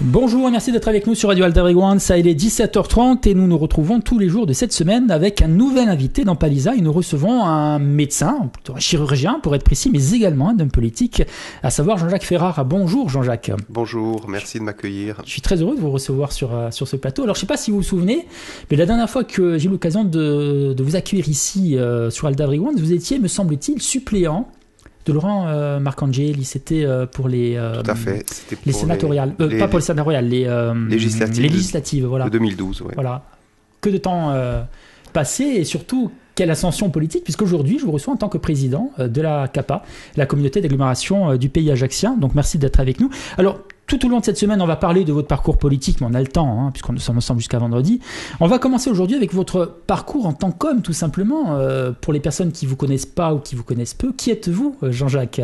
Bonjour, merci d'être avec nous sur Radio Alta Brigouane. Ça, il est 17h30 et nous nous retrouvons tous les jours de cette semaine avec un nouvel invité dans Palisa. Et nous recevons un médecin, un chirurgien pour être précis, mais également un homme politique, à savoir Jean-Jacques Ferrara. Bonjour Jean-Jacques. Bonjour, merci de m'accueillir. Je suis très heureux de vous recevoir sur ce plateau. Alors je ne sais pas si vous vous souvenez, mais la dernière fois que j'ai eu l'occasion de vous accueillir ici sur Alta Brigouane, vous étiez, me semble-t-il, suppléant de Laurent Marcangeli. C'était pour les tout à fait. C'était pour les sénatoriales, pas pour les sénatoriales, les législatives, voilà. De 2012, ouais. Voilà. Que de temps passé et surtout quelle ascension politique, puisqu'aujourd'hui je vous reçois en tant que président de la CAPA, la communauté d'agglomération du pays ajaccien. Donc merci d'être avec nous. Alors tout au long de cette semaine, on va parler de votre parcours politique, mais on a le temps, puisqu'on nous sommes ensemble jusqu'à vendredi. On va commencer aujourd'hui avec votre parcours en tant qu'homme, tout simplement. Pour les personnes qui ne vous connaissent pas ou qui vous connaissent peu, qui êtes-vous, Jean-Jacques ?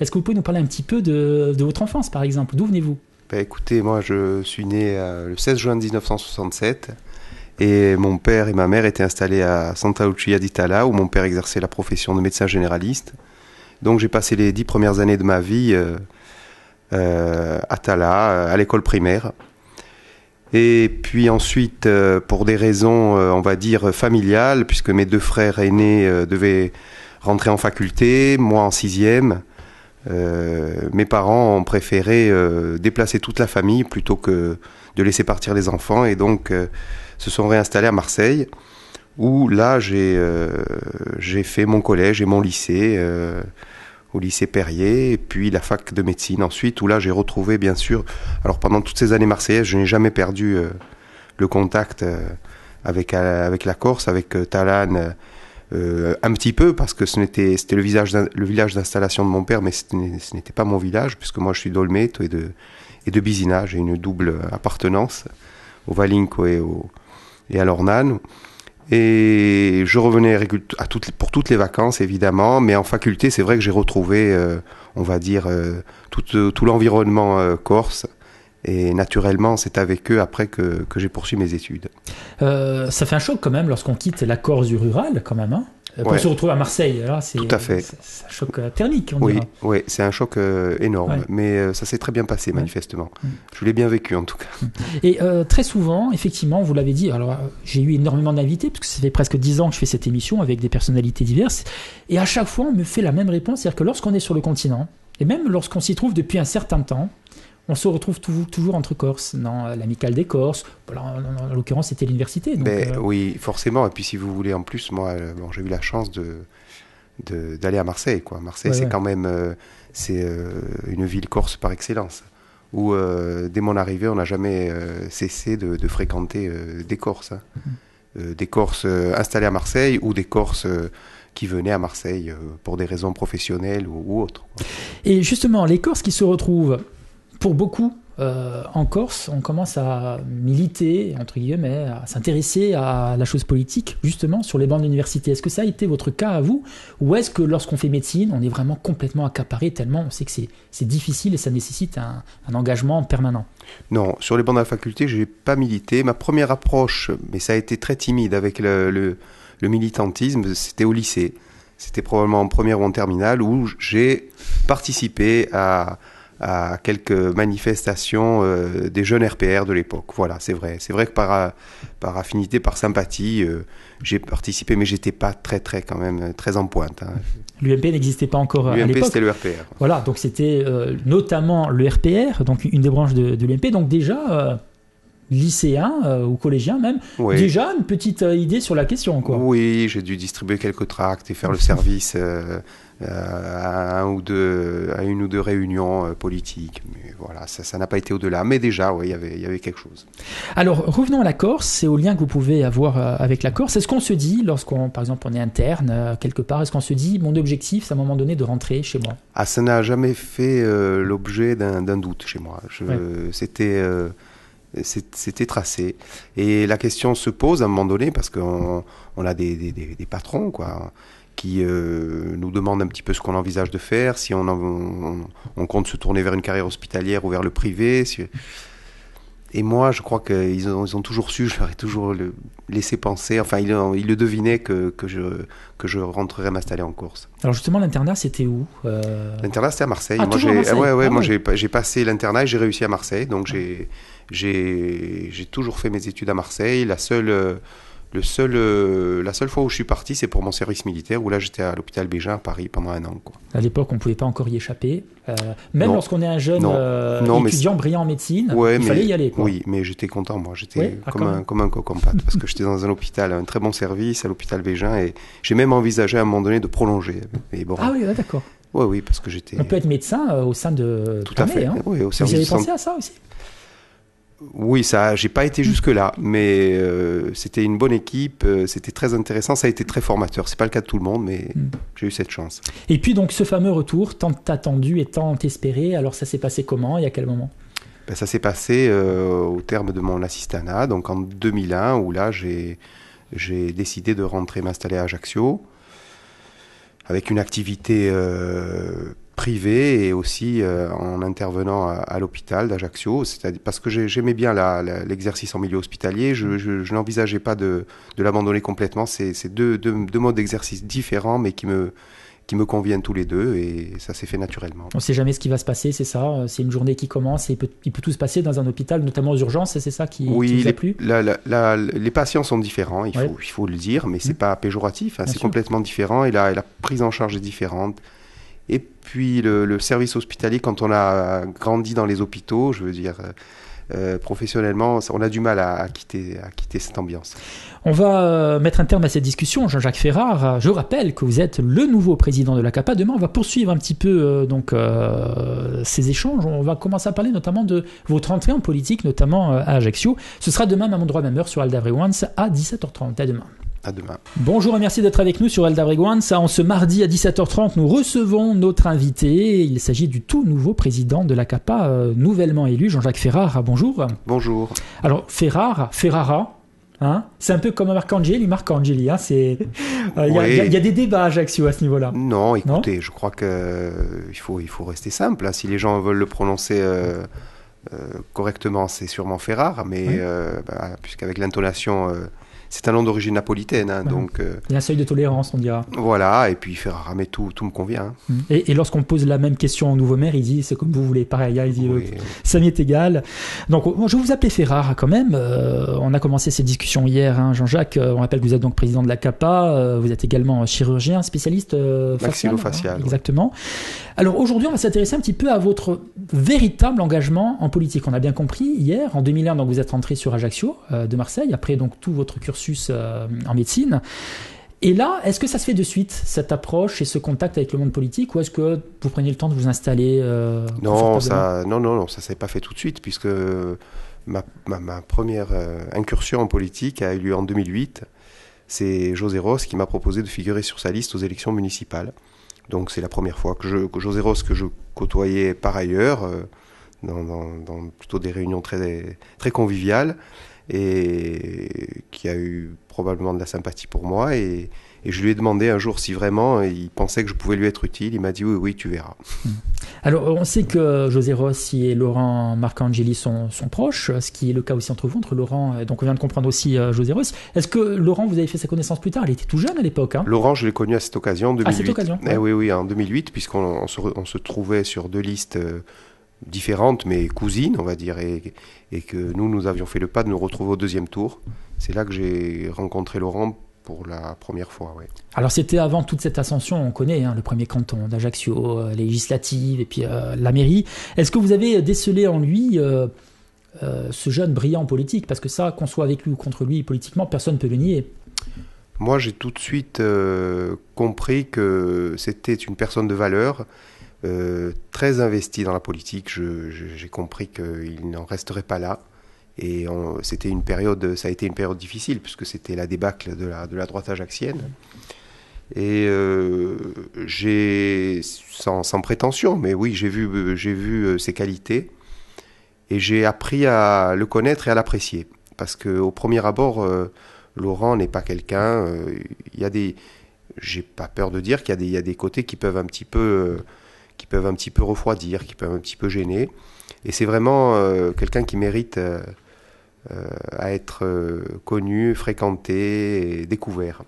Est-ce que vous pouvez nous parler un petit peu de votre enfance, par exemple ? D'où venez-vous ? Écoutez, moi je suis né le 16 juin 1967 et mon père et ma mère étaient installés à Santa Lucia d'Itala, où mon père exerçait la profession de médecin généraliste. Donc j'ai passé les 10 premières années de ma vie à Tala, à l'école primaire. Et puis ensuite, pour des raisons, on va dire, familiales, puisque mes deux frères aînés devaient rentrer en faculté, moi en 6e, mes parents ont préféré déplacer toute la famille plutôt que de laisser partir les enfants, et donc se sont réinstallés à Marseille, où là j'ai fait mon collège et mon lycée, au lycée Perrier, et puis la fac de médecine ensuite, où là j'ai retrouvé, bien sûr, alors pendant toutes ces années marseillaises, je n'ai jamais perdu le contact avec la Corse, avec Talanne, un petit peu, parce que c'était le village d'installation de mon père, mais ce n'était pas mon village, puisque moi je suis d'Olmeto et de Bisina, j'ai une double appartenance au Valinco et à l'Ornano. Et je revenais pour toutes les vacances, évidemment, mais en faculté, c'est vrai que j'ai retrouvé, on va dire, tout l'environnement corse. Et naturellement, c'est avec eux, après, que j'ai poursuivi mes études. Ça fait un choc, quand même, lorsqu'on quitte la Corse du rural, quand même, pour se retrouver à Marseille. Là, tout à fait. C'est un choc thermique, on dira. Oui, c'est un choc énorme. Mais ça s'est très bien passé, manifestement. Je l'ai bien vécu, en tout cas. Et très souvent, effectivement, vous l'avez dit, alors j'ai eu énormément d'invités, parce que ça fait presque 10 ans que je fais cette émission avec des personnalités diverses, et à chaque fois, on me fait la même réponse, c'est-à-dire que lorsqu'on est sur le continent, et même lorsqu'on s'y trouve depuis un certain temps, on se retrouve toujours entre Corses, dans l'amicale des Corses. En l'occurrence, c'était l'université. Donc, oui, forcément. Et puis, si vous voulez, en plus, moi, j'ai eu la chance d'aller à Marseille, quoi. Marseille, c'est quand même une ville corse par excellence, où, dès mon arrivée, on n'a jamais cessé de fréquenter des Corses. Des Corses installés à Marseille ou des Corses qui venaient à Marseille pour des raisons professionnelles ou autres, quoi. Et justement, les Corses qui se retrouvent... Pour beaucoup, en Corse, on commence à militer, entre guillemets, à s'intéresser à la chose politique, justement, sur les bancs de l'université. Est-ce que ça a été votre cas à vous ? Ou est-ce que lorsqu'on fait médecine, on est vraiment complètement accaparé, tellement on sait que c'est difficile et ça nécessite un engagement permanent ? Non, sur les bancs de la faculté, je n'ai pas milité. Ma première approche, mais ça a été très timide avec le militantisme, c'était au lycée. C'était probablement en première ou en terminale, où j'ai participé à quelques manifestations des jeunes RPR de l'époque. Voilà, c'est vrai. C'est vrai que par affinité, par sympathie, j'ai participé, mais j'étais pas quand même très en pointe. L'UMP n'existait pas encore à l'époque. L'UMP, c'était le RPR. Voilà, donc c'était notamment le RPR, donc une des branches de l'UMP. Donc déjà, lycéen ou collégien même, déjà une petite idée sur la question, quoi. Oui, j'ai dû distribuer quelques tracts et faire le service à une ou deux réunions politiques. Mais voilà, ça n'a pas été au-delà. Mais déjà, il y avait quelque chose. Alors, revenons à la Corse et au lien que vous pouvez avoir avec la Corse. Est-ce qu'on se dit, par exemple, on est interne quelque part, est-ce qu'on se dit, mon objectif, c'est à un moment donné de rentrer chez moi ? Ça n'a jamais fait l'objet d'un doute chez moi. C'était tracé. Et la question se pose à un moment donné, parce qu'on a des patrons, quoi, qui nous demandent un petit peu ce qu'on envisage de faire, si on compte se tourner vers une carrière hospitalière ou vers le privé. Et moi, je crois qu'ils ont toujours su, je leur ai toujours laissé penser, enfin, ils le devinaient que je rentrerais m'installer en course. Alors justement, l'internat, c'était où L'internat, c'était à Marseille. Ah, Moi, toujours à Marseille. moi, ouais. j'ai passé l'internat et j'ai réussi à Marseille. Donc, j'ai toujours fait mes études à Marseille. La seule fois où je suis parti, c'est pour mon service militaire, où là, j'étais à l'hôpital Bégin à Paris pendant 1 an, quoi. À l'époque, on ne pouvait pas encore y échapper. Même Non. lorsqu'on est un jeune Non, étudiant brillant en médecine, ouais, il fallait y aller, quoi. Oui, mais j'étais content, moi. J'étais Oui, comme un coq en pâte, parce que j'étais dans un hôpital, un très bon service, à l'hôpital Bégin, et j'ai même envisagé à un moment donné de prolonger. Mais bon, Ah oui, d'accord. oui, parce que j'étais... On peut être médecin au sein de Tout à fait, hein. oui, au Vous service avez de pensé à ça aussi? Oui, ça, j'ai pas été jusque-là, mais c'était une bonne équipe, c'était très intéressant, ça a été très formateur. C'est pas le cas de tout le monde, mais j'ai eu cette chance. Et puis donc ce fameux retour, tant attendu et tant espéré, alors ça s'est passé comment et à quel moment? Ben, ça s'est passé au terme de mon assistanat, donc en 2001, où là j'ai décidé de rentrer m'installer à Ajaccio, avec une activité privée et aussi en intervenant à l'hôpital d'Ajaccio, c'est-à-dire parce que j'aimais bien l'exercice en milieu hospitalier, je n'envisageais pas de l'abandonner complètement. C'est deux modes d'exercice différents, mais qui me conviennent tous les deux, et ça s'est fait naturellement. On ne sait jamais ce qui va se passer, c'est ça? C'est une journée qui commence et il peut tout se passer dans un hôpital, notamment aux urgences, c'est ça qui vous a plu? Les patients sont différents, il faut le dire, mais c'est pas péjoratif, hein, c'est complètement différent, et la prise en charge est différente. Et puis le service hospitalier, quand on a grandi dans les hôpitaux, je veux dire, professionnellement, on a du mal à quitter cette ambiance. On va mettre un terme à cette discussion. Jean-Jacques Ferrare, je rappelle que vous êtes le nouveau président de la CAPA. Demain, on va poursuivre un petit peu ces échanges. On va commencer à parler notamment de votre entrée en politique, notamment à Ajaccio. Ce sera demain, même endroit, même heure, sur Alda Bregouans à 17h30. À demain. À demain. Bonjour et merci d'être avec nous sur Alda Bregouans. En ce mardi à 17h30, nous recevons notre invité. Il s'agit du tout nouveau président de la CAPA, nouvellement élu, Jean-Jacques Ferrare. Bonjour. Bonjour. Alors, Ferrara, hein, c'est un peu comme Marcangeli. Hein, il y a des débats à Ajaccio à ce niveau-là. Non, écoutez, je crois qu'il faut rester simple. Hein. Si les gens veulent le prononcer correctement, c'est sûrement Ferrare, mais puisqu'avec l'intonation... c'est un nom d'origine napolitaine, hein, donc... Il y a un seuil de tolérance, on dira. Voilà, et puis Ferrara, mais tout me convient. Hein. Et lorsqu'on pose la même question au nouveau maire, il dit, c'est comme vous voulez, pareil, il dit, ça m'est égal. Donc, je vais vous appeler Ferrare quand même. On a commencé cette discussion hier, hein, Jean-Jacques. On rappelle que vous êtes donc président de la CAPA, vous êtes également chirurgien, spécialiste maxillofacial. Hein, exactement. Alors aujourd'hui, on va s'intéresser un petit peu à votre véritable engagement en politique. On a bien compris hier, en 2001, donc vous êtes rentré sur Ajaccio de Marseille, après donc tout votre cursus en médecine. Et là, est-ce que ça se fait de suite, cette approche et ce contact avec le monde politique, ou est-ce que vous prenez le temps de vous installer Non, ça s'est pas fait tout de suite, puisque ma première incursion en politique a eu lieu en 2008. C'est José Ros qui m'a proposé de figurer sur sa liste aux élections municipales. Donc c'est la première fois que José Ros, que je côtoyais par ailleurs, dans plutôt des réunions très, très conviviales, et qui a eu probablement de la sympathie pour moi, et je lui ai demandé un jour si vraiment il pensait que je pouvais lui être utile. Il m'a dit oui, tu verras. Alors on sait que José Rossi et Laurent Marcangeli sont proches, ce qui est le cas aussi entre vous, entre Laurent, donc on vient de comprendre aussi José Rossi. Est-ce que Laurent, vous avez fait sa connaissance plus tard? Il était tout jeune à l'époque, hein? Laurent, je l'ai connu à cette occasion, en 2008. À cette occasion, ouais. Oui, en 2008, puisqu'on se trouvait sur deux listes différentes, mais cousines, on va dire, et que nous avions fait le pas de nous retrouver au deuxième tour. C'est là que j'ai rencontré Laurent pour la première fois, oui. Alors c'était avant toute cette ascension, on connaît le premier canton d'Ajaccio, législative et puis la mairie. Est-ce que vous avez décelé en lui ce jeune brillant politique? Parce que ça, qu'on soit avec lui ou contre lui politiquement, personne ne peut le nier. Moi, j'ai tout de suite compris que c'était une personne de valeur, très investi dans la politique. J'ai compris qu'il n'en resterait pas là. Et ça a été une période difficile, puisque c'était la débâcle de la droite ajaxienne. Et sans prétention, mais oui, j'ai vu ses qualités. Et j'ai appris à le connaître et à l'apprécier. Parce qu'au premier abord, Laurent n'est pas quelqu'un... j'ai pas peur de dire qu'il y a des côtés qui peuvent un petit peu refroidir, qui peuvent un petit peu gêner. Et c'est vraiment quelqu'un qui mérite à être connu, fréquenté et découvert.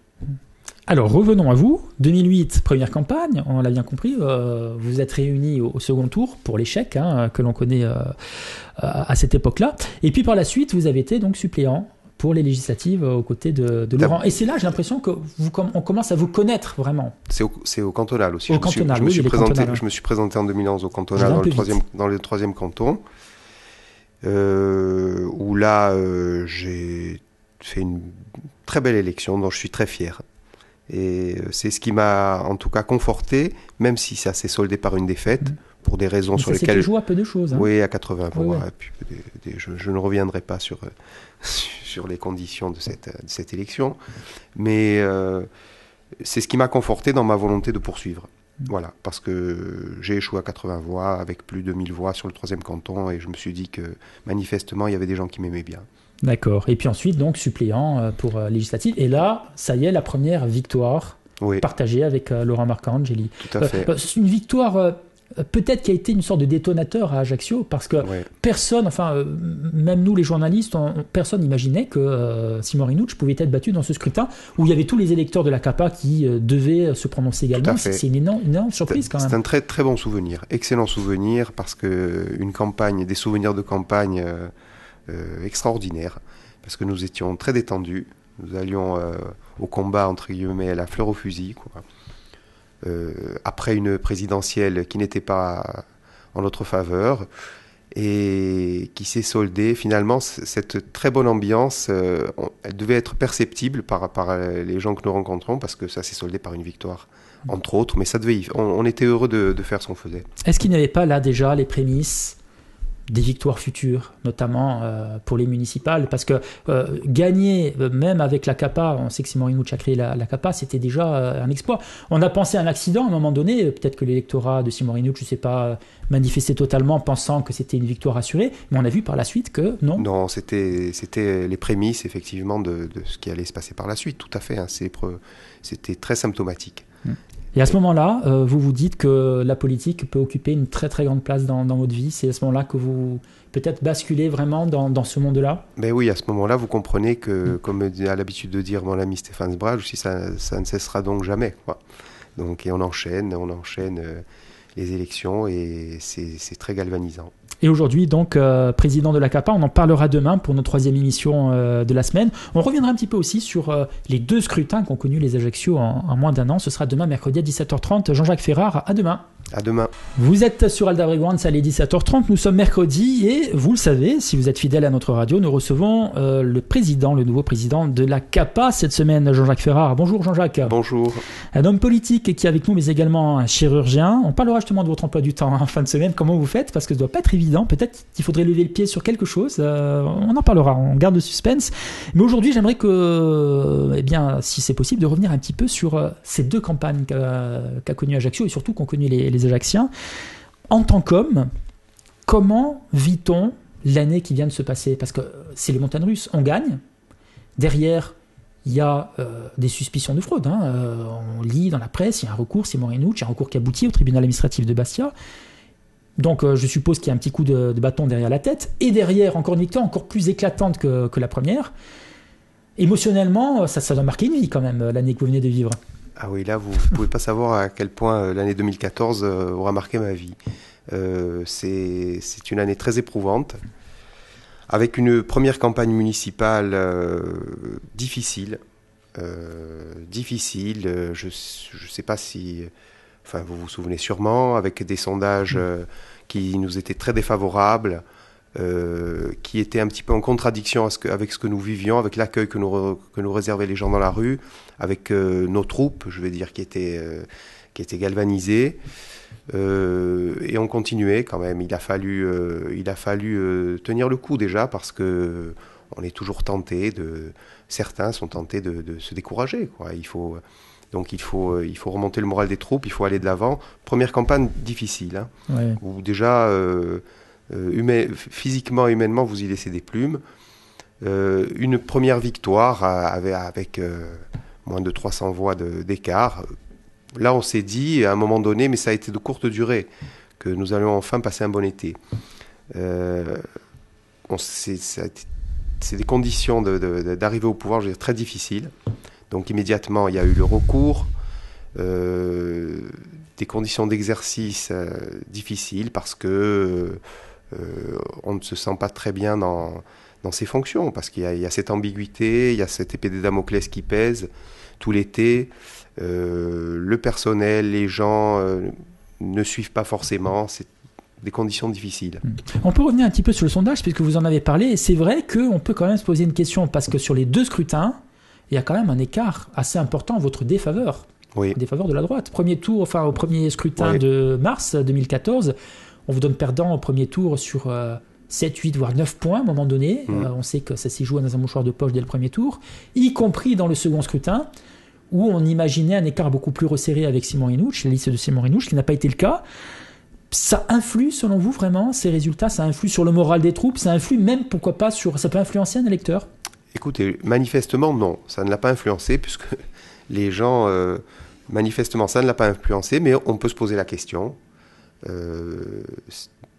Alors revenons à vous. 2008, première campagne, on l'a bien compris, vous êtes réunis au second tour pour l'échec que l'on connaît à cette époque-là. Et puis par la suite, vous avez été donc suppléant pour les législatives aux côtés de Laurent. Et c'est là, j'ai l'impression qu'on commence à vous connaître vraiment. C'est au cantonal aussi. Je me suis présenté en 2011 au cantonal dans le troisième canton, où là j'ai fait une très belle élection dont je suis très fier. Et c'est ce qui m'a en tout cas conforté, même si ça s'est soldé par une défaite, pour des raisons sur lesquelles... Ça s'est joué à peu de choses. Oui, à 80 voix. Ouais. Et puis, je ne reviendrai pas sur les conditions de cette élection, mais c'est ce qui m'a conforté dans ma volonté de poursuivre. Voilà, parce que j'ai échoué à 80 voix, avec plus de 1000 voix sur le troisième canton, et je me suis dit que manifestement, il y avait des gens qui m'aimaient bien. D'accord. Et puis ensuite, donc, suppléant pour législative. Et là, ça y est, la première victoire partagée avec Laurent Marcangeli. Tout à fait. C'est une victoire peut-être qui a été une sorte de détonateur à Ajaccio, parce que personne, même nous les journalistes, personne n'imaginait que Simon Rinouch pouvait être battu dans ce scrutin où il y avait tous les électeurs de la CAPA qui devaient se prononcer également. C'est une énorme surprise quand même. C'est un très très bon souvenir, excellent souvenir, parce que des souvenirs de campagne extraordinaires, parce que nous étions très détendus, nous allions au combat entre guillemets à la fleur au fusil, quoi. Après une présidentielle qui n'était pas en notre faveur et qui s'est soldée, finalement, cette très bonne ambiance, elle devait être perceptible par les gens que nous rencontrons, parce que ça s'est soldé par une victoire, entre autres, mais on était heureux de faire ce qu'on faisait. Est-ce qu'il n'y avait pas là déjà les prémices des victoires futures, notamment pour les municipales, parce que gagner, même avec la CAPA, on sait que Simon Rinouch a créé la CAPA, c'était déjà un exploit. On a pensé à un accident à un moment donné, peut-être que l'électorat de Simon Rinouch ne s'est pas manifesté totalement pensant que c'était une victoire assurée, mais on a vu par la suite que non. Non, c'était les prémices effectivement de ce qui allait se passer par la suite, tout à fait, c'était très symptomatique. Et à ce moment-là, vous vous dites que la politique peut occuper une très très grande place dans votre vie. C'est à ce moment-là que vous peut-être basculez vraiment dans ce monde-là. Ben oui, à ce moment-là, vous comprenez que, comme a l'habitude de dire mon ami Stéphane Sbrage, aussi ça ne cessera donc jamais, quoi. Donc, et on enchaîne les élections, et c'est très galvanisant. Et aujourd'hui, donc, président de la CAPA, on en parlera demain pour notre troisième émission de la semaine. On reviendra un petit peu aussi sur les deux scrutins qu'ont connus les Ajaccio en moins d'un an. Ce sera demain, mercredi à 17h30. Jean-Jacques Ferrard, à demain. À demain. Vous êtes sur Alda Breguand, ça est 17h30. Nous sommes mercredi et vous le savez, si vous êtes fidèle à notre radio, nous recevons le nouveau président de la CAPA cette semaine, Jean-Jacques Ferrard. Bonjour Jean-Jacques. Bonjour. Un homme politique qui est avec nous, mais également un chirurgien. On parlera justement de votre emploi du temps en fin de semaine, comment vous faites, parce que ça ne doit pas être évident. Peut-être qu'il faudrait lever le pied sur quelque chose. On en parlera, on garde le suspense. Mais aujourd'hui, j'aimerais que, si c'est possible, de revenir un petit peu sur ces deux campagnes qu'a connues Ajaccio et surtout qu'ont connues les Ajacciens. En tant qu'homme, comment vit-on l'année qui vient de se passer? Parce que c'est les montagnes russes, on gagne. Derrière, il y a des suspicions de fraude. On lit dans la presse, il y a un recours, Simon Rinouch, un recours qui aboutit au tribunal administratif de Bastia. Donc je suppose qu'il y a un petit coup de bâton derrière la tête. Et derrière, encore une victoire encore plus éclatante que la première. Émotionnellement, ça doit marquer une vie quand même, l'année que vous venez de vivre. Ah oui, là, vous ne pouvez pas savoir à quel point l'année 2014 aura marqué ma vie. C'est une année très éprouvante, avec une première campagne municipale difficile. Je ne sais pas si... Enfin, vous vous souvenez sûrement, avec des sondages qui nous étaient très défavorables, qui étaient un petit peu en contradiction avec ce que nous vivions, avec l'accueil que nous réservaient les gens dans la rue, avec nos troupes, je vais dire, qui étaient galvanisées. Et on continuait quand même. Il a fallu tenir le coup déjà, parce que on est toujours certains sont tentés de se décourager, quoi. Il faut remonter le moral des troupes, il faut aller de l'avant. Première campagne difficile, où déjà physiquement, humainement, vous y laissez des plumes. Une première victoire avec moins de 300 voix d'écart. Là, on s'est dit, à un moment donné, mais ça a été de courte durée, que nous allions enfin passer un bon été. C'est des conditions d'arriver au pouvoir, je veux dire, très difficiles. Donc immédiatement, il y a eu le recours, des conditions d'exercice difficiles parce que on ne se sent pas très bien dans ses fonctions, parce qu'il y a cette ambiguïté, il y a cette épée de Damoclès qui pèse tout l'été. Le personnel, les gens ne suivent pas forcément, c'est des conditions difficiles. On peut revenir un petit peu sur le sondage, puisque vous en avez parlé, et c'est vrai qu'on peut quand même se poser une question, parce que sur les 2 scrutins, il y a quand même un écart assez important en votre défaveur, oui. En défaveur de la droite. Au premier scrutin de mars 2014, on vous donne perdant au premier tour sur 7, 8, voire 9 points à un moment donné. On sait que ça s'est joué dans un mouchoir de poche dès le premier tour, y compris dans le second scrutin, où on imaginait un écart beaucoup plus resserré avec Simon Hainaut, la liste de Simon Hainaut, ce qui n'a pas été le cas. Ça influe, selon vous, vraiment, ces résultats? Ça influe sur le moral des troupes? Ça influe même, pourquoi pas, ça peut influencer un électeur? Écoutez, manifestement, non. Ça ne l'a pas influencé, puisque les gens, manifestement, ça ne l'a pas influencé, mais on peut se poser la question.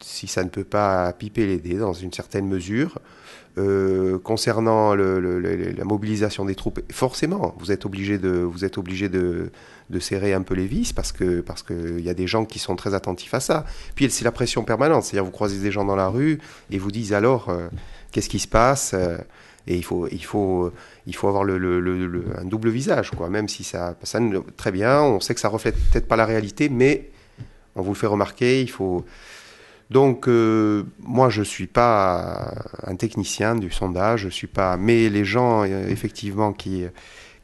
Si ça ne peut pas piper les dés dans une certaine mesure. Concernant la mobilisation des troupes, forcément, vous êtes obligé de serrer un peu les vis parce que y a des gens qui sont très attentifs à ça. Puis c'est la pression permanente, c'est-à-dire vous croisez des gens dans la rue et vous disent alors qu'est-ce qui se passe, et il faut avoir un double visage, quoi. Même si ça très bien, on sait que ça reflète peut-être pas la réalité, mais on vous le fait remarquer, il faut. Donc, moi, je ne suis pas un technicien du sondage, mais les gens, effectivement, qui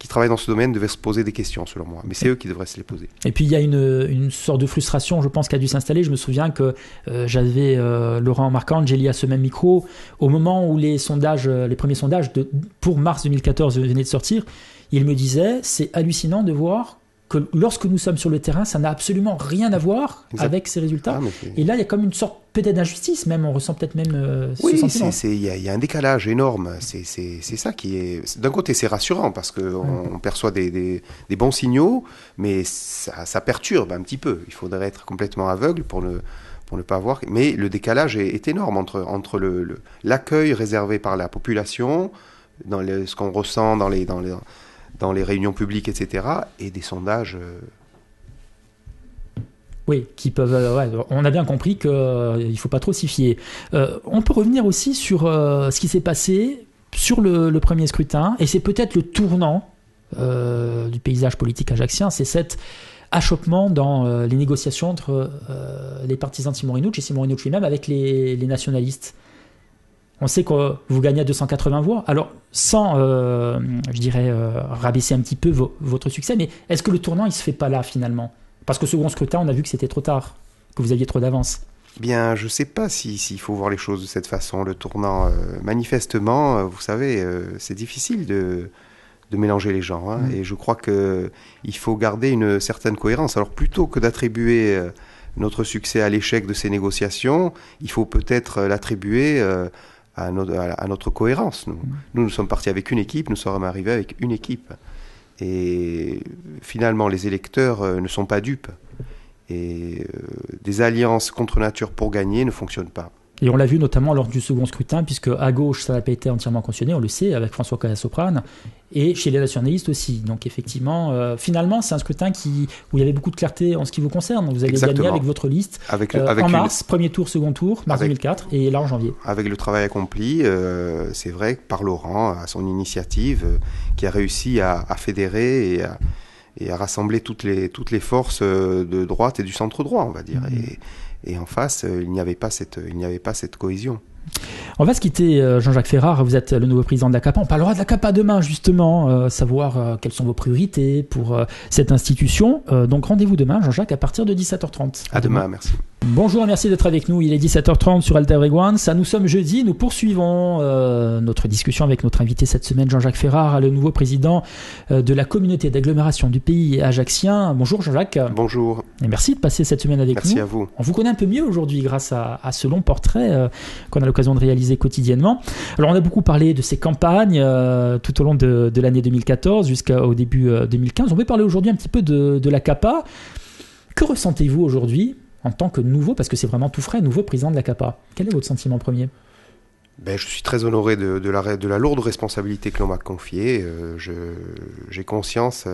travaillent dans ce domaine devaient se poser des questions, selon moi. Mais c'est eux qui devraient se les poser. Et puis, il y a une sorte de frustration, je pense, qui a dû s'installer. Je me souviens que j'avais Laurent Marcangeli à ce même micro. Au moment où les premiers sondages pour mars 2014 venaient de sortir, il me disait, c'est hallucinant de voir que lorsque nous sommes sur le terrain, ça n'a absolument rien à voir avec ces résultats. Et là, il y a comme une sorte peut-être d'injustice, même, on ressent peut-être même ce sentiment. Oui, il y a un décalage énorme. C'est ça qui est... D'un côté, c'est rassurant, parce qu'on perçoit des bons signaux, mais ça perturbe un petit peu. Il faudrait être complètement aveugle pour ne pas voir. Mais le décalage est énorme entre l'accueil réservé par la population, ce qu'on ressent dans les réunions publiques, etc., et des sondages... Oui, qui peuvent... on a bien compris qu'il ne faut pas trop s'y fier. On peut revenir aussi sur ce qui s'est passé sur le premier scrutin, et c'est peut-être le tournant du paysage politique ajaccien, c'est cet achoppement dans les négociations entre les partisans de Simon Hainaut et Simon Hainaut lui-même avec les nationalistes. On sait que vous gagnez à 280 voix. Alors, sans, rabaisser un petit peu votre succès, mais est-ce que le tournant, il ne se fait pas là, finalement? Parce qu'au second scrutin, on a vu que c'était trop tard, que vous aviez trop d'avance. Bien, je ne sais pas s'il faut voir les choses de cette façon. Le tournant, manifestement, vous savez, c'est difficile de mélanger les gens. Hein, et je crois qu'il faut garder une certaine cohérence. Alors, plutôt que d'attribuer notre succès à l'échec de ces négociations, il faut peut-être l'attribuer... à notre cohérence. Nous sommes partis avec une équipe, nous sommes arrivés avec une équipe. Et finalement, les électeurs ne sont pas dupes. Et des alliances contre nature pour gagner ne fonctionnent pas. Et on l'a vu notamment lors du second scrutin, puisque à gauche, ça n'a pas été entièrement cautionné, on le sait, avec François Casasoprane, et chez les nationalistes aussi. Donc effectivement, finalement, c'est un scrutin où il y avait beaucoup de clarté en ce qui vous concerne. Vous avez gagné avec votre liste en mars, premier tour, second tour, mars 2004, et là en janvier. Avec le travail accompli, c'est vrai, par Laurent, à son initiative, qui a réussi à fédérer et à rassembler toutes les forces de droite et du centre droit, on va dire. Et en face, il n'y avait pas cette cohésion. On va se quitter, Jean-Jacques Ferrare, vous êtes le nouveau président de la CAPA. On parlera de la CAPA demain, justement, savoir quelles sont vos priorités pour cette institution. Donc rendez-vous demain, Jean-Jacques, à partir de 17h30. À demain, merci. Bonjour et merci d'être avec nous. Il est 17h30 sur Alter Ego. Ça, nous sommes jeudi. Nous poursuivons notre discussion avec notre invité cette semaine, Jean-Jacques Ferrare, le nouveau président de la communauté d'agglomération du pays ajaccien. Bonjour Jean-Jacques. Bonjour. Et merci de passer cette semaine avec nous. Merci à vous. On vous connaît un peu mieux aujourd'hui grâce à ce long portrait qu'on a l'occasion de réaliser quotidiennement. Alors on a beaucoup parlé de ces campagnes tout au long de l'année 2014 jusqu'au début 2015. On peut parler aujourd'hui un petit peu de la CAPA. Que ressentez-vous aujourd'hui en tant que nouveau, parce que c'est vraiment tout frais, nouveau président de la CAPA? Quel est votre sentiment premier? Je suis très honoré de la lourde responsabilité que l'on m'a confiée. J'ai conscience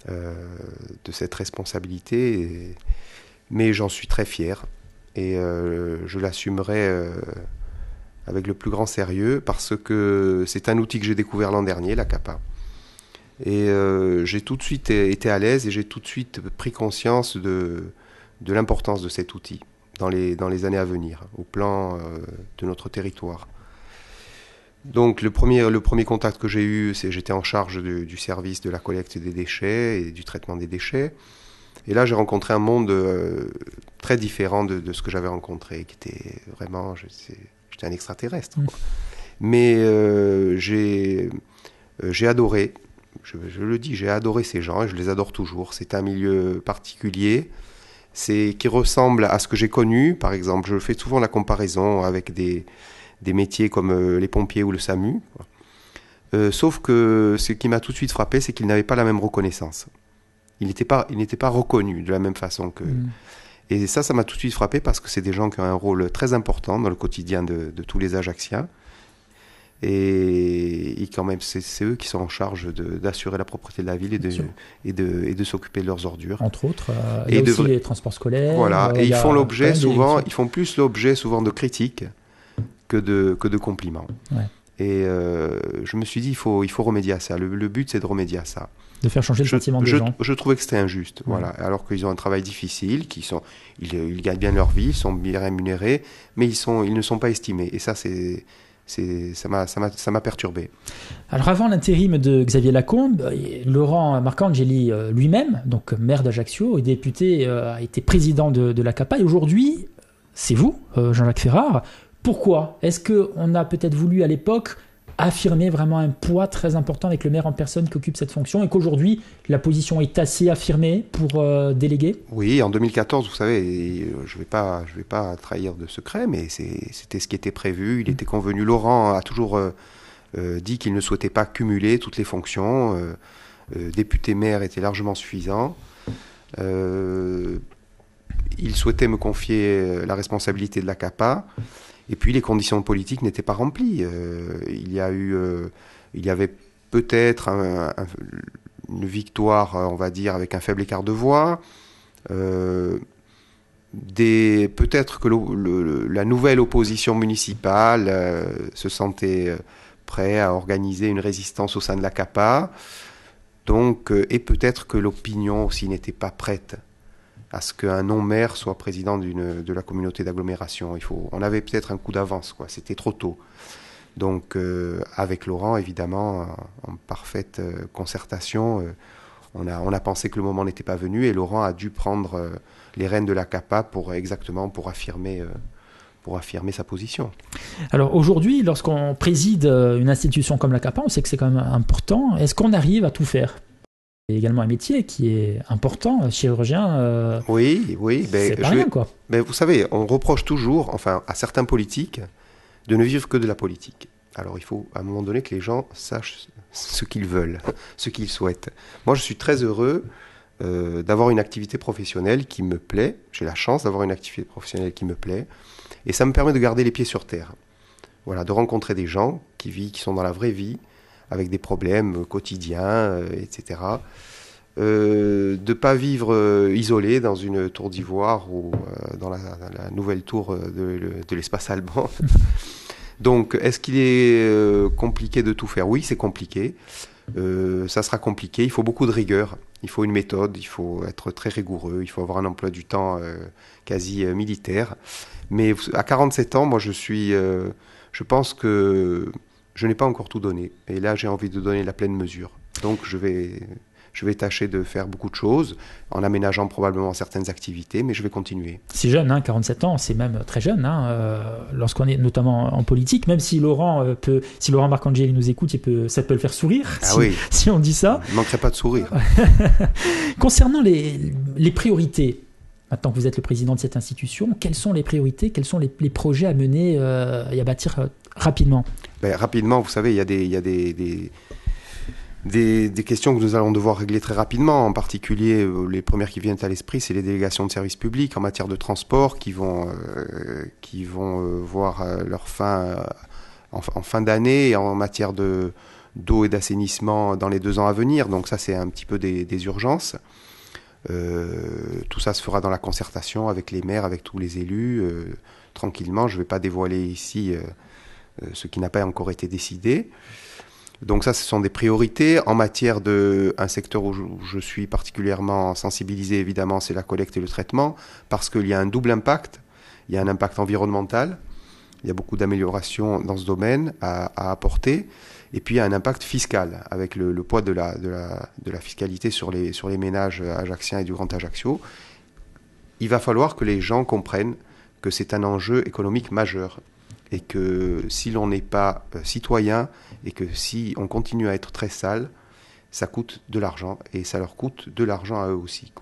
de cette responsabilité, mais j'en suis très fier. Et je l'assumerai avec le plus grand sérieux, parce que c'est un outil que j'ai découvert l'an dernier, la CAPA. Et j'ai tout de suite été à l'aise et j'ai tout de suite pris conscience de l'importance de cet outil dans les années à venir, au plan de notre territoire. Donc le premier contact que j'ai eu, c'est j'étais en charge du service de la collecte des déchets et du traitement des déchets. Et là, j'ai rencontré un monde très différent de ce que j'avais rencontré, qui était vraiment... J'étais un extraterrestre. Mais j'ai adoré, je le dis, j'ai adoré ces gens et je les adore toujours. C'est un milieu particulier, qui ressemble à ce que j'ai connu. Par exemple, je fais souvent la comparaison avec des métiers comme les pompiers ou le SAMU. Sauf que ce qui m'a tout de suite frappé, c'est qu'ils n'avaient pas la même reconnaissance. Ils n'étaient pas reconnus de la même façon que... Et ça m'a tout de suite frappé parce que c'est des gens qui ont un rôle très important dans le quotidien de tous les Ajacciens. Et quand même, c'est eux qui sont en charge d'assurer la propreté de la ville et de s'occuper de leurs ordures. Entre autres, il y a aussi les transports scolaires. Voilà, et ils font l'objet souvent, ils font plus l'objet souvent de critiques que de compliments. Ouais. Et je me suis dit, il faut remédier à ça. Le but, c'est de remédier à ça. De faire changer le sentiment des gens. Je trouvais que c'était injuste, voilà. Alors qu'ils ont un travail difficile, ils gagnent bien leur vie, ils sont bien rémunérés, mais ils ne sont pas estimés. Et ça, ça m'a perturbé. Alors avant l'intérim de Xavier Lacombe, Laurent Marcangeli lui-même, donc maire d'Ajaccio et député, a été président de la CAPA. Et aujourd'hui, c'est vous, Jean-Jacques Ferrare. Pourquoi? Est-ce qu'on a peut-être voulu à l'époque affirmer vraiment un poids très important avec le maire en personne qui occupe cette fonction et qu'aujourd'hui la position est assez affirmée pour déléguer? Oui, en 2014, vous savez, je vais pas trahir de secret, mais c'était ce qui était prévu, il était convenu. Laurent a toujours dit qu'il ne souhaitait pas cumuler toutes les fonctions. Député-maire était largement suffisant. Il souhaitait me confier la responsabilité de la CAPA. Et puis les conditions politiques n'étaient pas remplies. Il y avait peut-être une victoire, on va dire, avec un faible écart de voix. Peut-être que la nouvelle opposition municipale se sentait prête à organiser une résistance au sein de la CAPA. Donc, et peut-être que l'opinion aussi n'était pas prête à ce qu'un non-maire soit président de la communauté d'agglomération. On avait peut-être un coup d'avance, quoi. C'était trop tôt. Donc, avec Laurent, évidemment, en parfaite concertation, on a pensé que le moment n'était pas venu et Laurent a dû prendre les rênes de la CAPA pour affirmer sa position. Alors aujourd'hui, lorsqu'on préside une institution comme la CAPA, on sait que c'est quand même important. Est-ce qu'on arrive à tout faire ? Il y a également un métier qui est important, chirurgien. Oui. C'est pas rien, quoi. Mais vous savez, on reproche toujours, enfin, à certains politiques, de ne vivre que de la politique. Alors, il faut, à un moment donné, que les gens sachent ce qu'ils veulent, ce qu'ils souhaitent. Moi, je suis très heureux d'avoir une activité professionnelle qui me plaît. J'ai la chance d'avoir une activité professionnelle qui me plaît. Et ça me permet de garder les pieds sur terre. Voilà, de rencontrer des gens qui sont dans la vraie vie, avec des problèmes quotidiens, etc. De ne pas vivre isolé dans une tour d'ivoire ou dans la nouvelle tour de l'espace Alban. Donc, est-ce qu'il est compliqué de tout faire ? Oui, c'est compliqué. Ça sera compliqué. Il faut beaucoup de rigueur. Il faut une méthode. Il faut être très rigoureux. Il faut avoir un emploi du temps quasi militaire. Mais à 47 ans, moi, je pense que je n'ai pas encore tout donné. Et là, j'ai envie de donner la pleine mesure. Donc, je vais tâcher de faire beaucoup de choses, en aménageant probablement certaines activités, mais je vais continuer. C'est jeune, 47 ans, c'est même très jeune, lorsqu'on est notamment en politique, même si Laurent Marcangeli nous écoute, ça peut le faire sourire, si on dit ça. Il ne manquerait pas de sourire. Concernant les priorités, maintenant que vous êtes le président de cette institution, quelles sont les priorités, quels sont les projets à mener et à bâtir rapidement ? Rapidement, vous savez, il y a des questions que nous allons devoir régler très rapidement. En particulier, les premières qui viennent à l'esprit, c'est les délégations de services publics en matière de transport qui vont voir leur fin en fin d'année et en matière d'eau et d'assainissement dans les 2 ans à venir. Donc ça, c'est un petit peu des urgences. Tout ça se fera dans la concertation avec les maires, avec tous les élus, tranquillement. Je ne vais pas dévoiler ici ce qui n'a pas encore été décidé. Donc ça, ce sont des priorités. En matière un secteur où je suis particulièrement sensibilisé, évidemment, c'est la collecte et le traitement, parce qu'il y a un double impact. Il y a un impact environnemental, il y a beaucoup d'améliorations dans ce domaine à apporter, et puis il y a un impact fiscal, avec le poids de la fiscalité sur les ménages ajacciens et du Grand Ajaccio. Il va falloir que les gens comprennent que c'est un enjeu économique majeur, et que si l'on n'est pas citoyen, et que si on continue à être très sale, ça coûte de l'argent, et ça leur coûte de l'argent à eux aussi.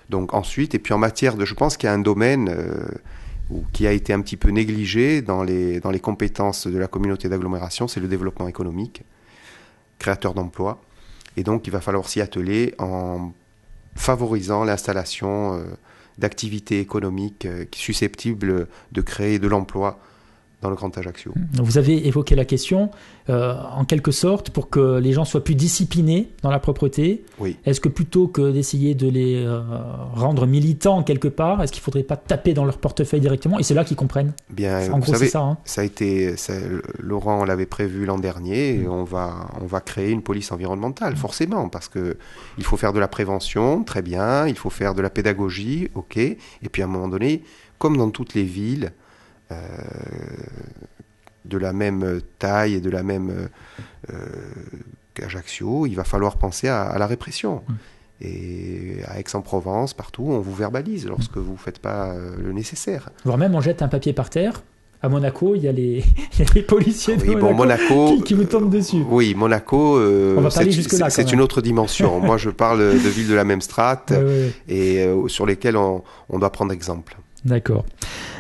Donc ensuite, et puis en matière je pense qu'il y a un domaine qui a été un petit peu négligé dans les compétences de la communauté d'agglomération, c'est le développement économique, créateur d'emplois, et donc il va falloir s'y atteler en favorisant l'installation d'activités économiques susceptibles de créer de l'emploi dans le Grand Ajaccio. Vous avez évoqué la question, en quelque sorte, pour que les gens soient plus disciplinés dans la propreté. Oui. Est-ce que plutôt que d'essayer de les rendre militants quelque part, est-ce qu'il ne faudrait pas taper dans leur portefeuille directement? Et c'est là qu'ils comprennent. Bien, en gros, c'est ça. Hein. Laurent l'avait prévu l'an dernier, et on va créer une police environnementale, forcément, parce qu'il faut faire de la prévention, très bien, il faut faire de la pédagogie, ok, et puis à un moment donné, comme dans toutes les villes, de la même taille et de la même qu'Ajaccio, il va falloir penser à la répression. Et à Aix-en-Provence, partout, on vous verbalise lorsque vous ne faites pas le nécessaire. Voire même on jette un papier par terre. À Monaco, il y a les policiers de Monaco qui vous tombent dessus. Oui, Monaco, c'est une autre dimension. Moi, je parle de villes de la même strate et sur lesquelles on doit prendre exemple. D'accord.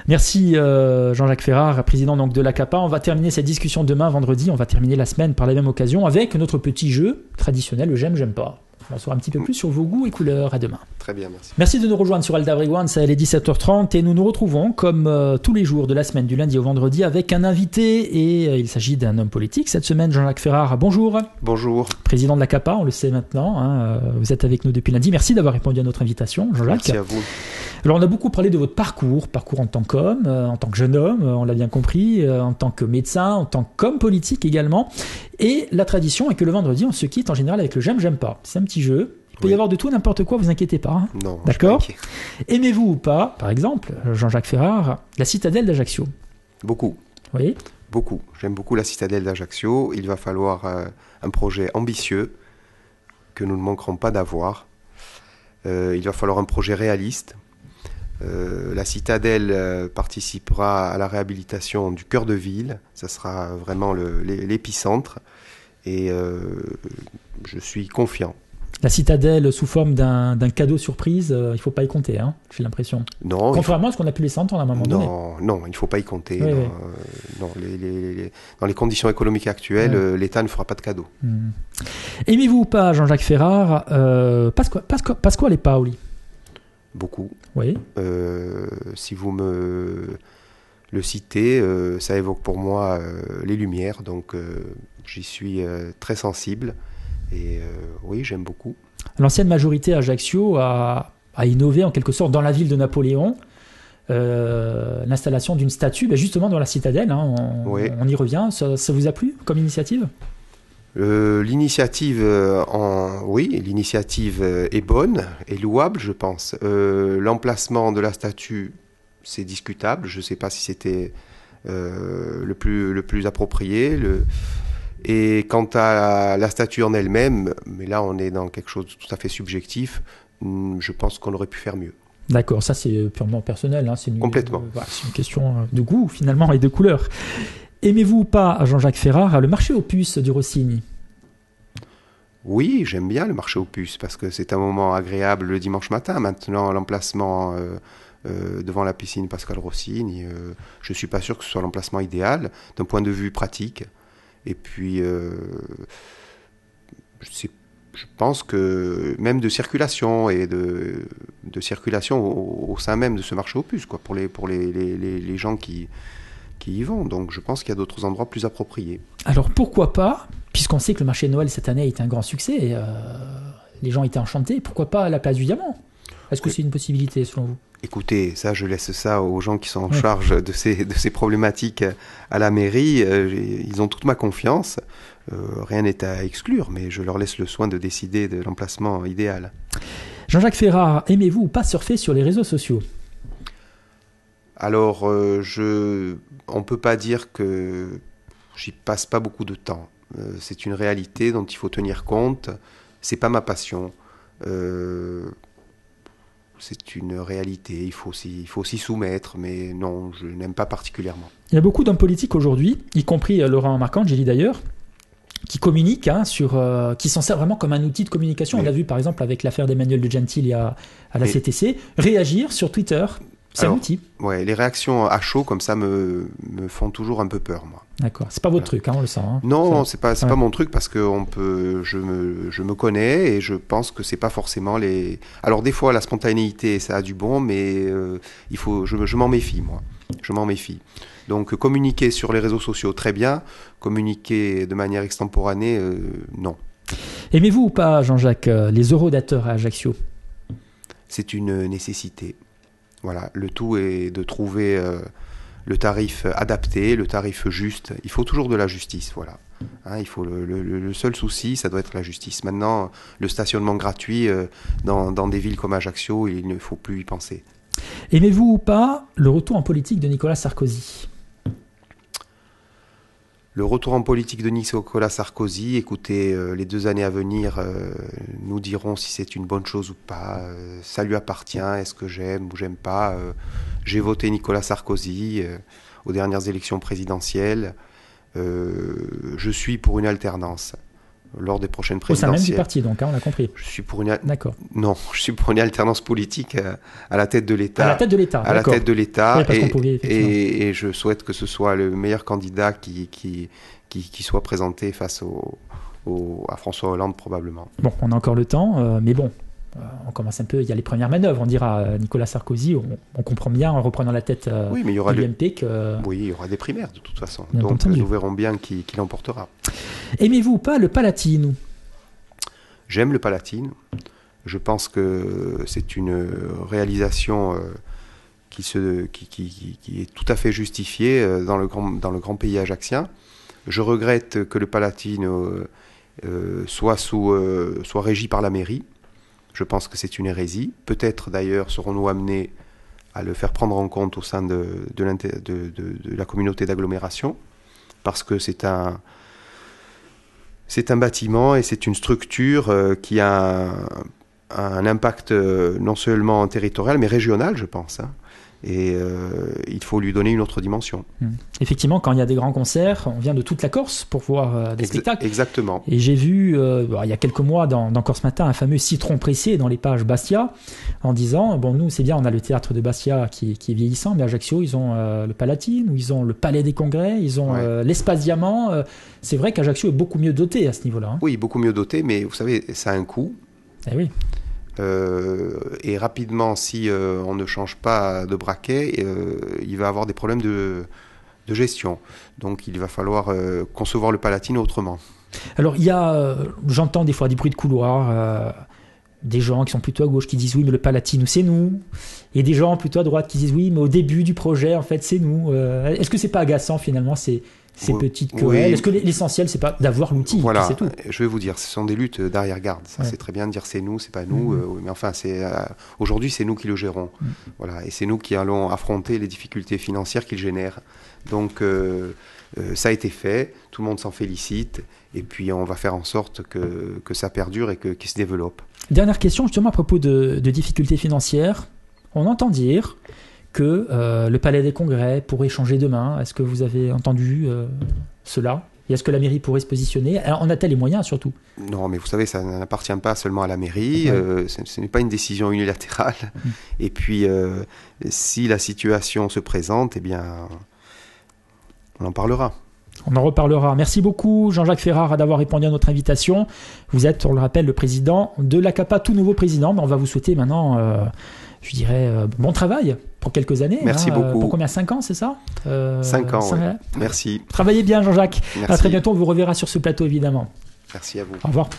Merci Jean-Jacques Ferrard, président donc de l'ACAPA. On va terminer cette discussion demain, vendredi. On va terminer la semaine par la même occasion avec notre petit jeu traditionnel, le j'aime, j'aime pas. On en saura un petit peu plus sur vos goûts et couleurs. À demain. Très bien, merci. Merci de nous rejoindre sur Alda Briguan, ça est 17h30 et nous nous retrouvons comme tous les jours de la semaine, du lundi au vendredi, avec un invité et il s'agit d'un homme politique. Cette semaine, Jean-Jacques Ferrard, bonjour. Bonjour. Président de l'ACAPA, on le sait maintenant, hein, vous êtes avec nous depuis lundi. Merci d'avoir répondu à notre invitation, Jean-Jacques. Merci à vous. Alors on a beaucoup parlé de votre parcours en tant qu'homme, en tant que jeune homme, on l'a bien compris, en tant que médecin, en tant qu'homme politique également. Et la tradition est que le vendredi, on se quitte en général avec le j'aime, j'aime pas. C'est un petit jeu. Il peut y avoir de tout, n'importe quoi, vous inquiétez pas. Hein. Non, d'accord. Aimez-vous ou pas, par exemple, Jean-Jacques Ferrard, la citadelle d'Ajaccio? Beaucoup. Oui. Beaucoup. J'aime beaucoup la citadelle d'Ajaccio. Il va falloir un projet ambitieux que nous ne manquerons pas d'avoir. Il va falloir un projet réaliste. La citadelle participera à la réhabilitation du cœur de ville. Ça sera vraiment l'épicentre. Et je suis confiant. La citadelle sous forme d'un cadeau surprise, il ne faut pas y compter, hein, j'ai l'impression. Non. Contrairement à ce qu'on a pu laisser entendre à un moment donné. Non, il ne faut pas y compter. Oui, non, dans les conditions économiques actuelles, l'État ne fera pas de cadeau. Aimez-vous ou pas, Jean-Jacques Ferrard, Pasquale Paoli? Beaucoup. Oui. Si vous me le citez, ça évoque pour moi les Lumières, donc j'y suis très sensible. Et oui, j'aime beaucoup. L'ancienne majorité à Ajaccio a innové en quelque sorte dans la ville de Napoléon l'installation d'une statue, justement dans la citadelle. Hein, on y revient. Ça vous a plu comme initiative? L'initiative, l'initiative est bonne et louable, je pense. L'emplacement de la statue, c'est discutable. Je ne sais pas si c'était le plus approprié. Et quant à la statue en elle-même, mais là on est dans quelque chose de tout à fait subjectif, je pense qu'on aurait pu faire mieux. D'accord, ça c'est purement personnel. Hein, complètement. C'est une question de goût finalement et de couleur. Aimez-vous ou pas, Jean-Jacques Ferrard, le marché aux puces du Rossini? Oui, j'aime bien le marché aux puces parce que c'est un moment agréable le dimanche matin. Maintenant, l'emplacement devant la piscine Pascal Rossini, je ne suis pas sûr que ce soit l'emplacement idéal d'un point de vue pratique. Et puis, je pense que même de circulation et de circulation au sein même de ce marché aux puces, quoi, pour les gens qui y vont. Donc je pense qu'il y a d'autres endroits plus appropriés. Alors pourquoi pas, puisqu'on sait que le marché de Noël cette année est un grand succès, et, les gens étaient enchantés, pourquoi pas à la place du Diamant? Est-ce que c'est une possibilité selon vous? Écoutez, ça, je laisse ça aux gens qui sont en charge de ces problématiques à la mairie. Ils ont toute ma confiance. Rien n'est à exclure, mais je leur laisse le soin de décider de l'emplacement idéal. Jean-Jacques Ferrat, aimez-vous ou pas surfer sur les réseaux sociaux? Alors, on ne peut pas dire que j'y passe pas beaucoup de temps. C'est une réalité dont il faut tenir compte. C'est pas ma passion. C'est une réalité, il faut s'y soumettre, mais non, je n'aime pas particulièrement. Il y a beaucoup d'hommes politiques aujourd'hui, y compris Laurent Marcangeli d'ailleurs, qui communiquent, qui s'en servent vraiment comme un outil de communication. Oui. On l'a vu par exemple avec l'affaire d'Emmanuel De Gentili à la CTC, réagir sur Twitter. C'est un outil. Ouais, les réactions à chaud comme ça me font toujours un peu peur, moi. D'accord. C'est pas votre truc, on le sent. Non, c'est pas mon truc parce que je me connais et je pense que c'est pas forcément les. Alors des fois la spontanéité ça a du bon, mais je m'en méfie, moi. Je m'en méfie. Donc communiquer sur les réseaux sociaux très bien, communiquer de manière extemporanée non. Aimez-vous ou pas, Jean-Jacques, les eurodateurs à Ajaccio? C'est une nécessité. Voilà, le tout est de trouver le tarif adapté, le tarif juste. Il faut toujours de la justice, voilà. Hein, il faut le seul souci, ça doit être la justice. Maintenant, le stationnement gratuit dans des villes comme Ajaccio, il ne faut plus y penser. Aimez-vous ou pas le retour en politique de Nicolas Sarkozy? Le retour en politique de Nicolas Sarkozy, écoutez, les 2 années à venir nous diront si c'est une bonne chose ou pas. Ça lui appartient, est-ce que j'aime ou j'aime pas. J'ai voté Nicolas Sarkozy aux dernières élections présidentielles. Je suis pour une alternance lors des prochaines présidentielles. Au sein même du parti, donc, on a compris. Je suis pour une... D'accord. Non, je suis pour une alternance politique à la tête de l'État. À la tête de l'État, à la tête de l'État. Oui, et je souhaite que ce soit le meilleur candidat qui soit présenté face à François Hollande, probablement. Bon, on a encore le temps, mais bon, on commence un peu, il y a les premières manœuvres, on dira Nicolas Sarkozy, on comprend bien en reprenant la tête oui, mais il y aura de l'UMP que... Oui, il y aura des primaires de toute façon, bien donc entendu. nous verrons bien qui l'emportera. Aimez-vous ou pas le Palatine? J'aime le Palatine, je pense que c'est une réalisation qui est tout à fait justifiée dans le grand pays ajaccien. Je regrette que le Palatine soit régi par la mairie. Je pense que c'est une hérésie. Peut-être d'ailleurs serons-nous amenés à le faire prendre en compte au sein de la communauté d'agglomération, parce que c'est un bâtiment et c'est une structure qui a un impact non seulement territorial, mais régional, je pense. Et il faut lui donner une autre dimension. Effectivement, quand il y a des grands concerts, on vient de toute la Corse pour voir des spectacles. Exactement. Et j'ai vu, il y a quelques mois, dans Corse Matin, un fameux citron pressé dans les pages Bastia, en disant, bon, nous, c'est bien, on a le théâtre de Bastia qui est vieillissant, mais Ajaccio, ils ont le Palatine, ou ils ont le Palais des Congrès, ils ont l'Espace Diamant. C'est vrai qu'Ajaccio est beaucoup mieux doté à ce niveau-là. Oui, beaucoup mieux doté, mais vous savez, ça a un coût. Eh oui. Et rapidement, si on ne change pas de braquet, il va avoir des problèmes de gestion. Donc il va falloir concevoir le Palatine autrement. Alors j'entends des fois des bruits de couloir, des gens qui sont plutôt à gauche qui disent oui mais le Palatine c'est nous, et des gens plutôt à droite qui disent oui mais au début du projet en fait c'est nous. Est-ce que c'est pas agaçant finalement ces petites querelles? Oui. Est-ce que l'essentiel c'est pas d'avoir l'outil? Voilà, c'est tout. Je vais vous dire, ce sont des luttes d'arrière-garde. Ça c'est très bien de dire c'est nous, c'est pas nous, mais enfin aujourd'hui c'est nous qui le gérons. Voilà, et c'est nous qui allons affronter les difficultés financières qu'il génère. Donc ça a été fait, tout le monde s'en félicite, et puis on va faire en sorte que ça perdure et qu'il se développe. Dernière question justement à propos de difficultés financières. On entend dire que le Palais des Congrès pourrait changer demain. Est-ce que vous avez entendu cela? Et est-ce que la mairie pourrait se positionner? En a-t-elle les moyens surtout? Non, mais vous savez, ça n'appartient pas seulement à la mairie. Ce n'est pas une décision unilatérale. Et puis, si la situation se présente, eh bien, on en parlera. On en reparlera. Merci beaucoup Jean-Jacques Ferrare d'avoir répondu à notre invitation. Vous êtes, on le rappelle, le président de l'ACAPA, tout nouveau président. Mais on va vous souhaiter maintenant, je dirais, bon travail pour quelques années. Merci beaucoup. Pour combien, 5 ans, c'est ça 5 ans, ouais. Merci. Travaillez bien Jean-Jacques. Merci. À très bientôt, on vous reverra sur ce plateau évidemment. Merci à vous. Au revoir.